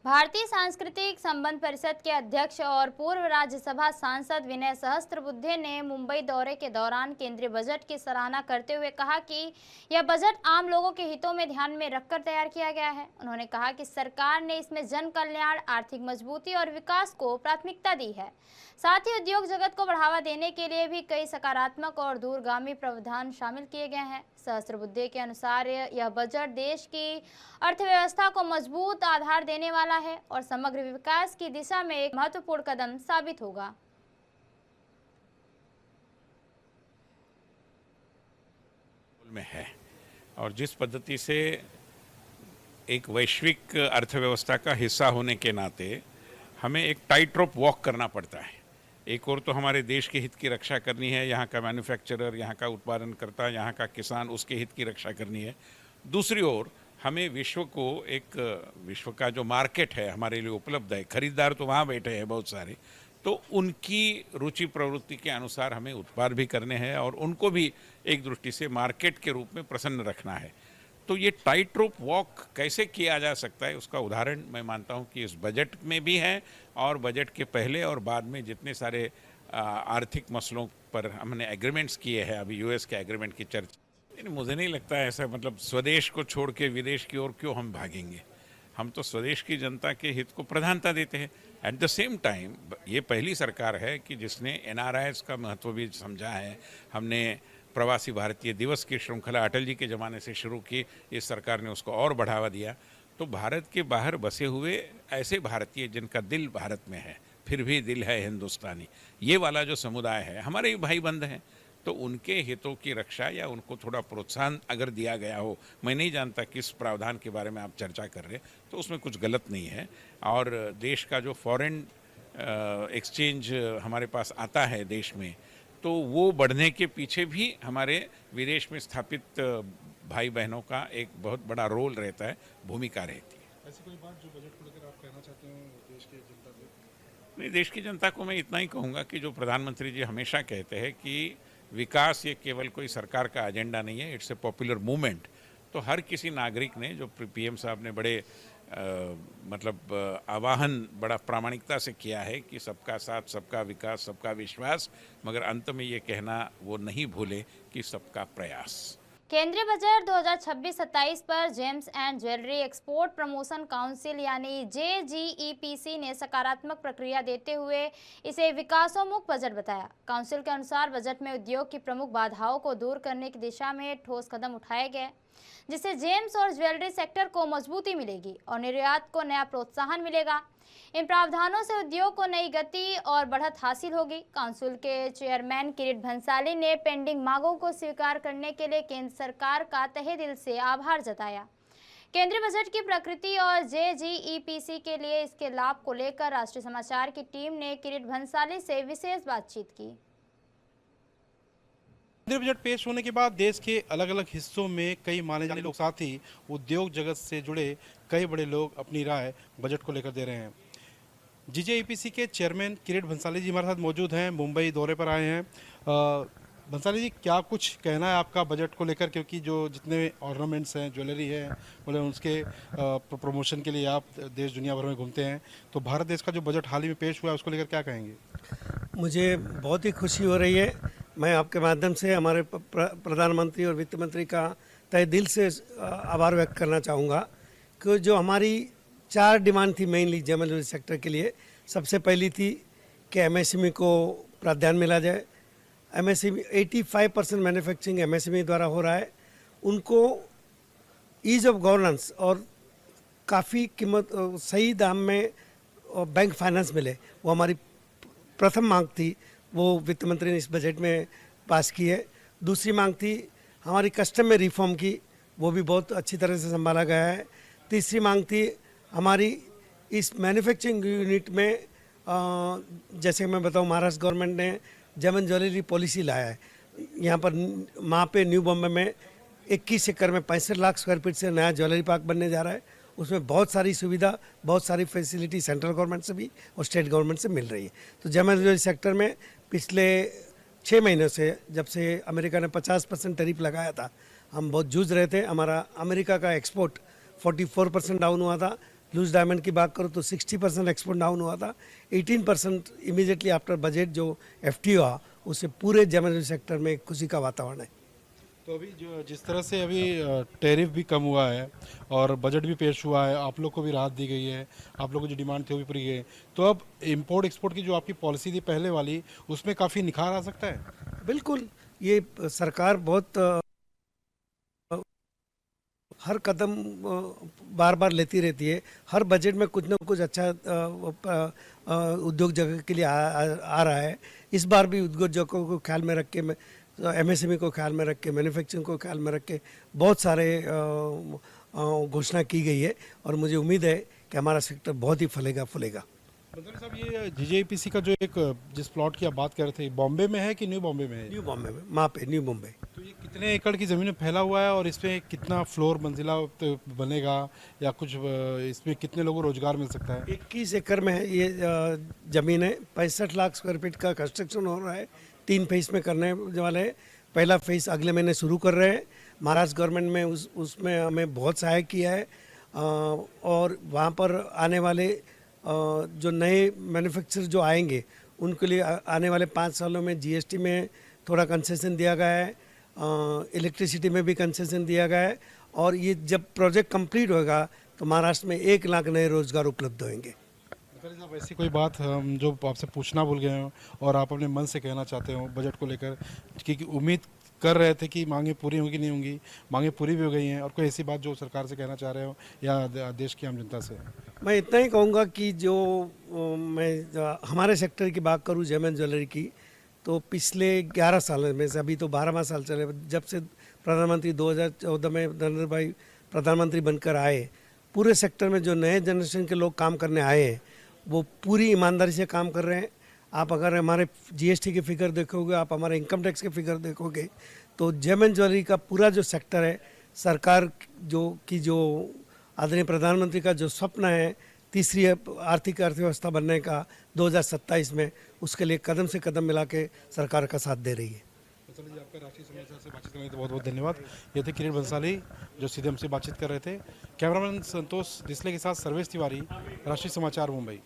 भारतीय सांस्कृतिक संबंध परिषद के अध्यक्ष और पूर्व राज्यसभा सांसद विनय सहस्त्रबुद्धे ने मुंबई दौरे के दौरान केंद्रीय बजट की सराहना करते हुए कहा कि यह बजट आम लोगों के हितों में ध्यान में रखकर तैयार किया गया है। उन्होंने कहा कि सरकार ने इसमें जन कल्याण, आर्थिक मजबूती और विकास को प्राथमिकता दी है। साथ ही उद्योग जगत को बढ़ावा देने के लिए भी कई सकारात्मक और दूरगामी प्रावधान शामिल किए गए हैं। सहस्त्रबुद्धे के अनुसार यह बजट देश की अर्थव्यवस्था को मजबूत आधार देने वाला है और समग्र विकास की दिशा में एक महत्वपूर्ण कदम साबित होगा। में है और जिस पद्धति से एक वैश्विक अर्थव्यवस्था का हिस्सा होने के नाते हमें एक टाइट रोप वॉक करना पड़ता है। एक और तो हमारे देश के हित की रक्षा करनी है, यहाँ का मैन्युफैक्चरर, यहाँ का उत्पादनकर्ता, यहाँ का किसान, उसके हित की रक्षा करनी है। दूसरी ओर हमें विश्व का जो मार्केट है हमारे लिए उपलब्ध है, खरीदार तो वहाँ बैठे हैं बहुत सारे, तो उनकी रुचि प्रवृत्ति के अनुसार हमें उत्पाद भी करने हैं और उनको भी एक दृष्टि से मार्केट के रूप में प्रसन्न रखना है। तो ये टाइट रोप वॉक कैसे किया जा सकता है, उसका उदाहरण मैं मानता हूँ कि इस बजट में भी है और बजट के पहले और बाद में जितने सारे आर्थिक मसलों पर हमने एग्रीमेंट्स किए हैं, अभी यूएस के एग्रीमेंट की चर्चा। मुझे नहीं लगता है ऐसा, मतलब स्वदेश को छोड़ के विदेश की ओर क्यों हम भागेंगे। हम तो स्वदेश की जनता के हित को प्रधानता देते हैं। एट द सेम टाइम ये पहली सरकार है कि जिसने एनआरआईएस का महत्व भी समझा है। हमने प्रवासी भारतीय दिवस की श्रृंखला अटल जी के ज़माने से शुरू की, इस सरकार ने उसको और बढ़ावा दिया। तो भारत के बाहर बसे हुए ऐसे भारतीय जिनका दिल भारत में है फिर भी दिल है हिंदुस्तानी, ये वाला जो समुदाय है, हमारे भाई बंद हैं, तो उनके हितों की रक्षा या उनको थोड़ा प्रोत्साहन अगर दिया गया हो, मैं नहीं जानता किस प्रावधान के बारे में आप चर्चा कर रहे हैं, तो उसमें कुछ गलत नहीं है। और देश का जो फॉरेन एक्सचेंज हमारे पास आता है देश में, तो वो बढ़ने के पीछे भी हमारे विदेश में स्थापित भाई बहनों का एक बहुत बड़ा रोल रहता है, भूमिका रहती है। ऐसी कोई बात जो बजट को लेकर आप कहना चाहते हो देश की जनता को? नहीं, देश की जनता को मैं इतना ही कहूँगा कि जो प्रधानमंत्री जी हमेशा कहते हैं कि विकास ये केवल कोई सरकार का एजेंडा नहीं है, इट्स ए पॉपुलर मूवमेंट। तो हर किसी नागरिक ने, जो पीएम साहब ने बड़े आवाहन बड़ा प्रामाणिकता से किया है कि सबका साथ, सबका विकास, सबका विश्वास, मगर अंत में ये कहना वो नहीं भूले कि सबका प्रयास। केंद्रीय बजट 2026-27 पर James and jewellery export promotion council यानी JGEPC ने सकारात्मक प्रक्रिया देते हुए इसे विकासोन्मुख बजट बताया। काउंसिल के अनुसार बजट में उद्योग की प्रमुख बाधाओं को दूर करने की दिशा में ठोस कदम उठाए गए, जिससे जेम्स और ज्वेलरी सेक्टर को मजबूती मिलेगी और निर्यात को नया प्रोत्साहन मिलेगा। इन प्रावधानों से उद्योग को नई गति और बढ़त हासिल होगी। काउंसिल के चेयरमैन किरीट भंसाली ने पेंडिंग मांगों को स्वीकार करने के लिए केंद्र सरकार का तहे दिल से आभार जताया। केंद्रीय बजट की प्रकृति और JGEPC के लिए इसके लाभ को लेकर राष्ट्रीय समाचार की टीम ने किरीट भंसाली से विशेष बातचीत की। केंद्रीय बजट पेश होने के बाद देश के अलग अलग हिस्सों में कई माने जाने लोग, साथ ही उद्योग जगत से जुड़े कई बड़े लोग अपनी राय बजट को लेकर दे रहे हैं। JGEPC के चेयरमैन किरीट भंसाली जी हमारे साथ मौजूद हैं, मुंबई दौरे पर आए हैं। भंसाली जी, क्या कुछ कहना है आपका बजट को लेकर, क्योंकि जो जितने ऑर्नामेंट्स हैं, ज्वेलरी है, मतलब उसके प्रमोशन के लिए आप देश दुनिया भर में घूमते हैं, तो भारत देश का जो बजट हाल ही में पेश हुआ है उसको लेकर क्या कहेंगे? मुझे बहुत ही खुशी हो रही है। मैं आपके माध्यम से हमारे प्रधानमंत्री और वित्त मंत्री का तहे दिल से आभार व्यक्त करना चाहूँगा कि जो हमारी 4 डिमांड थी मेनली ज्वेलरी सेक्टर के लिए। सबसे पहली थी कि MSME को प्राधान्य मिला जाए। MSME 85% मैन्युफैक्चरिंग MSME द्वारा हो रहा है, उनको ईज ऑफ गवर्नेंस और काफ़ी कीमत सही दाम में बैंक फाइनेंस मिले, वो हमारी प्रथम मांग थी। वो वित्त मंत्री ने इस बजट में पास की है। दूसरी मांग थी हमारी कस्टम में रिफॉर्म की, वो भी बहुत अच्छी तरह से संभाला गया है। तीसरी मांग थी हमारी इस मैन्युफैक्चरिंग यूनिट में, जैसे मैं बताऊं, महाराष्ट्र गवर्नमेंट ने जेम एंड ज्वेलरी पॉलिसी लाया है। यहाँ पर पे न्यू बॉम्बे में 21 एकड़ में 65 लाख स्क्वायर फीट से नया ज्वेलरी पार्क बनने जा रहा है। उसमें बहुत सारी सुविधा, बहुत सारी फैसिलिटी सेंट्रल गवर्नमेंट से भी और स्टेट गवर्नमेंट से मिल रही है। तो जेम एंड ज्वेलरी सेक्टर में पिछले 6 महीनों से, जब से अमेरिका ने 50% टैरिफ लगाया था, हम बहुत जूझ रहे थे। हमारा अमेरिका का एक्सपोर्ट 44% डाउन हुआ था, लूज डायमंड की बात करूँ तो 60% एक्सपोर्ट डाउन हुआ था। 18% इमीडिएटली आफ्टर बजट जो FTA हुआ, उससे पूरे जेम सेक्टर में खुशी का वातावरण है। तो अभी जो जिस तरह से अभी टैरिफ भी कम हुआ है और बजट भी पेश हुआ है, आप लोग को भी राहत दी गई है, आप लोग को जो डिमांड थी वो भी पूरी गई है, तो अब इंपोर्ट एक्सपोर्ट की जो आपकी पॉलिसी थी पहले वाली, उसमें काफ़ी निखार आ सकता है। बिल्कुल, ये सरकार बहुत हर कदम बार बार लेती रहती है। हर बजट में कुछ ना कुछ अच्छा उद्योग जगत के लिए आ रहा है। इस बार भी उद्योग जगतों को ख्याल में रख के MSME को ख्याल में रख के, मैन्युफैक्चरिंग को ख्याल में रख के बहुत सारे घोषणा की गई है और मुझे उम्मीद है कि हमारा सेक्टर बहुत ही फलेगा फूलेगा। मतलब साहब, ये GJIPC का जो एक जिस प्लॉट की आप बात कर रहे थे, बॉम्बे में है कि न्यू बॉम्बे में है? न्यू बॉम्बे में, वहाँ पे न्यू मुंबई। तो ये कितने एकड़ की ज़मीन में फैला हुआ है और इसमें कितना फ्लोर मंजिला तो बनेगा, या कुछ इसमें कितने लोगों को रोजगार मिल सकता है? 21 एकड़ में है ये ज़मीन है। 65 लाख स्क्वायर फीट का कंस्ट्रक्शन हो रहा है। 3 फेज में करने वाले हैं। पहला फेज अगले महीने शुरू कर रहे हैं। महाराष्ट्र गवर्नमेंट में उसमें हमें बहुत सहायक किया है और वहाँ पर आने वाले जो नए मैन्युफैक्चरर जो आएंगे उनके लिए आने वाले 5 सालों में GST में थोड़ा कंसेशन दिया गया है, इलेक्ट्रिसिटी में भी कंसेशन दिया गया है और ये जब प्रोजेक्ट कंप्लीट होगा तो महाराष्ट्र में 1 लाख नए रोजगार उपलब्ध होंगे। साहब, ऐसी कोई बात हम जो आपसे पूछना भूल गए हो और आप अपने मन से कहना चाहते हो बजट को लेकर, क्योंकि उम्मीद कर रहे थे कि मांगे पूरी होंगी नहीं होंगी, मांगे पूरी भी हो गई हैं, और कोई ऐसी बात जो सरकार से कहना चाह रहे हो या देश की आम जनता से? मैं इतना ही कहूँगा कि जो हमारे सेक्टर की बात करूँ जेम एंड ज्वेलरी की, तो पिछले 11 साल में से, अभी तो 12वां साल चले, जब से प्रधानमंत्री 2014 में नरेंद्र भाई प्रधानमंत्री बनकर आए, पूरे सेक्टर में जो नए जनरेशन के लोग काम करने आए हैं वो पूरी ईमानदारी से काम कर रहे हैं। आप अगर हमारे GST के फिगर देखोगे, आप हमारे इनकम टैक्स के फिगर देखोगे, तो जेम एंड ज्वेलरी का पूरा जो सेक्टर है, सरकार जो आदरणीय प्रधानमंत्री का जो स्वप्न है तीसरी आर्थिक अर्थव्यवस्था बनने का 2027 में, उसके लिए कदम से कदम मिला के सरकार का साथ दे रही है। चलिए जी, आपका राष्ट्रीय समाचार से बातचीत करने के लिए बहुत बहुत धन्यवाद। ये थे किरण बंसाली जो सीधे हमसे बातचीत कर रहे थे। कैमरामैन संतोष डिसले के साथ सर्वेश तिवारी, राष्ट्रीय समाचार, मुंबई।